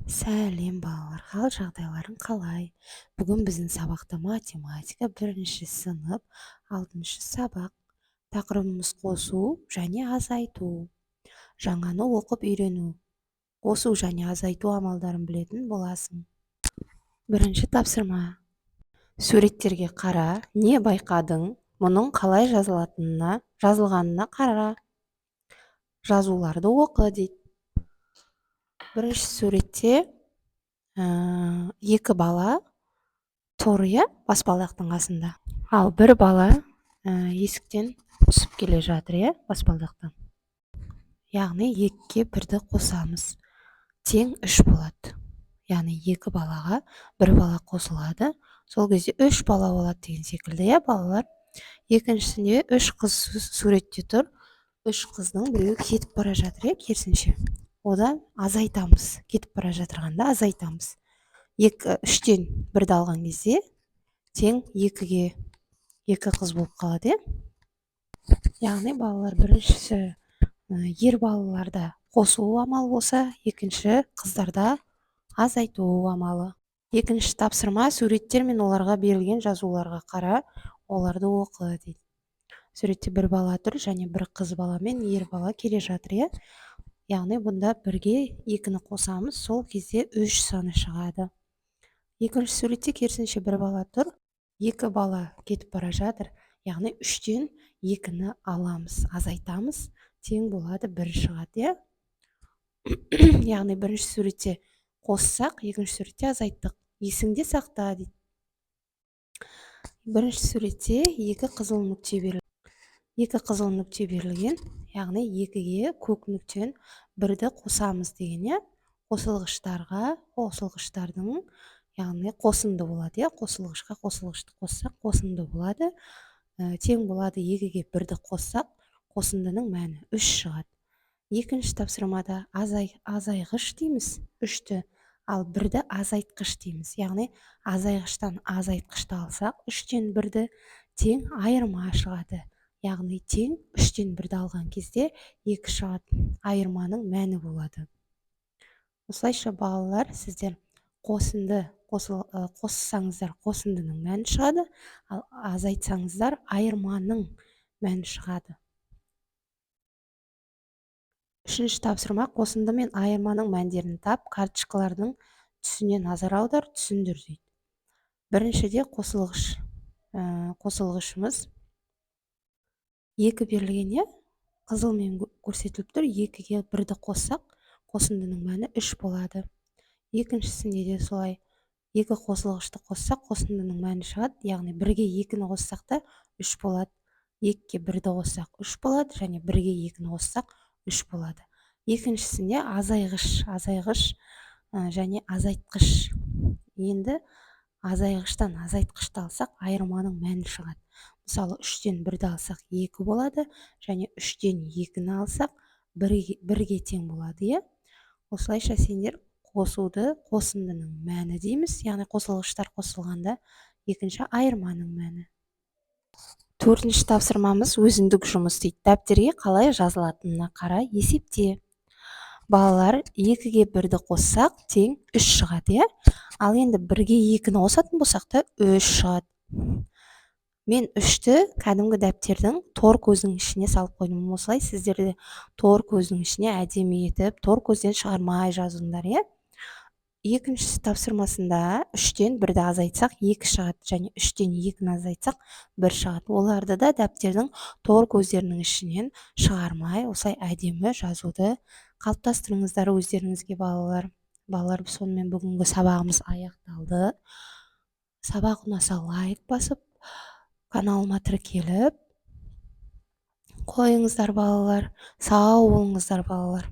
Сәлем балалар, хал жағдайларың қалай? Бүгін біздің сабақта математика 1-ші сынып 6-шы сабақ. Тақырыбымыз қосу және азайту. Жаңаны оқып үйрену. Қосу және азайту амалдарын білетін боласың. Бірінші тапсырма. Суреттерге қара, не байқадың? Мұның қалай жазылғанына қара. Жазуларды оқы дейді. Бірінші суретте екі бала тұр, баспалдақтың қасында. Ал бір бала есіктен түсіп келе жатыр, баспалдақтан. Яғни 2-ке 1-ді қосамыз. Тең 3 болады. Яғни 2 балаға 1 бала қосылады. Сол кезде 3 бала болады деген секілді, балалар. Екіншісінде 3 қыз суретте тұр. 3 қыздың біреуі кетіп бара жатыр, керісінше. Одан азайтамыз. Кетіп бара жатырғанда азайтамыз. 3-тен 1-ді алған кезде тең 2-ге 2 қыз болып қалады. Яғни балалар, біріншісі ер балаларда қосу амалы болса, екінші қыздарда азайту амалы. Екінші тапсырма, суреттер мен оларға берілген жазуларға қара, оларды оқы дейді. Суретте бір бала тұр және бір қыз бала мен ер бала келе жатыр. Яғни бұнда 1-ге 2-ні қосамыз, сол кезде 3 саны шығады. Екінші суретте керісінше бір бала тұр, 2 бала кетіп бара жатыр. Яғни 3-тен 2-ні аламыз, азайтамыз, тең болады 1 шығады. Яғни бірінші суретте қоссақ, екінші суретте азайттық. Есіңде сақта дейді. Бірінші суретте 2 қызыл нүкте берілген. 2 қызыл нүкте берілген, яғни 2-ге көк нүктен 1-ді қосамыз деген. Қосылғыштардың, яғни қосынды болады. Қосылғышқа қосылғышты қоссақ, қосынды болады. Тең болады 2-ге 1-ді қоссақ, қосындының мәні 3 шығады. Екінші тапсырмада азайғыш дейміз 3-ті, ал 1-ді азайтқыш дейміз. Яғни азайғыштан азайтқышты алсақ, 3-тен 1-ді тең айырма шығады. Яғни тең 3-тен 1-ді алған кезде 2 шығады. Айырманың мәні болады. Осылайша балалар, сіздер қоссаңыздар қосындының мәні шығады, ал азайтсаңыздар айырманың мәні шығады. Үшінші тапсырма, қосынды мен айырманың мәндерін тап, карточкалардың түсіне назар аудар, түсіндір дейді. Біріншіде қосылғышымыз 2 берілген, қызылмен көрсетіліп тұр. 2-ге 1-ді қоссақ, қосындының мәні 3 болады. Екіншісінде де солай. 2 қосылғышты қоссақ, қосындының мәні шығады. Яғни 1-ге 2-ні қоссақ та 3 болады. 2-ге 1-ді қоссақ 3 болады, және 1-ге 2-ні қоссақ 3 болады. Екіншісінде азайғыш және азайтқыш. Енді азайғыштан азайтқышты алсақ, айырманың мәні шығады. Мысалы, 3-тен 1-ді алсақ 2 болады, және 3-тен 2-ні алсақ 1-ге тең болады. Осылайша сендер қосуды қосындының мәні дейміз, яғни қосылғыштар қосылғанда, екінші айырманың мәні. Төртінші тапсырмамыз өзіндік жұмыс дейді. Дәптерге қалай жазылатынына қара, есепте. Балалар, 2-ге 1-ді қоссақ, тең 3 шығады. Ал енді 1-ге 2-ні қосатын болсақ та 3 шығады. Мен 3-ті кәдімгі дәптердің тор көзінің ішіне салып қойдым. Осылай сіздерде тор көзінің ішіне әдемі етіп, тор көзден шығармай жазыңдар. Екінші тапсырмасында 3-тен 1-ді азайтсақ 2 шығады, және 3-тен 2-ні азайтсақ 1 шығады. Оларды да дәптердің тор көздерінің ішінен шығармай, осылай әдемі жазуды қалыптастырыңыздар өздеріңізге, балалар. Балалар, сонымен бүгінгі сабағымыз аяқталды. Сабақ ұнаса лайк басып, каналыма тіркеліп қойыңыздар балалар. Сау болыңыздар балалар.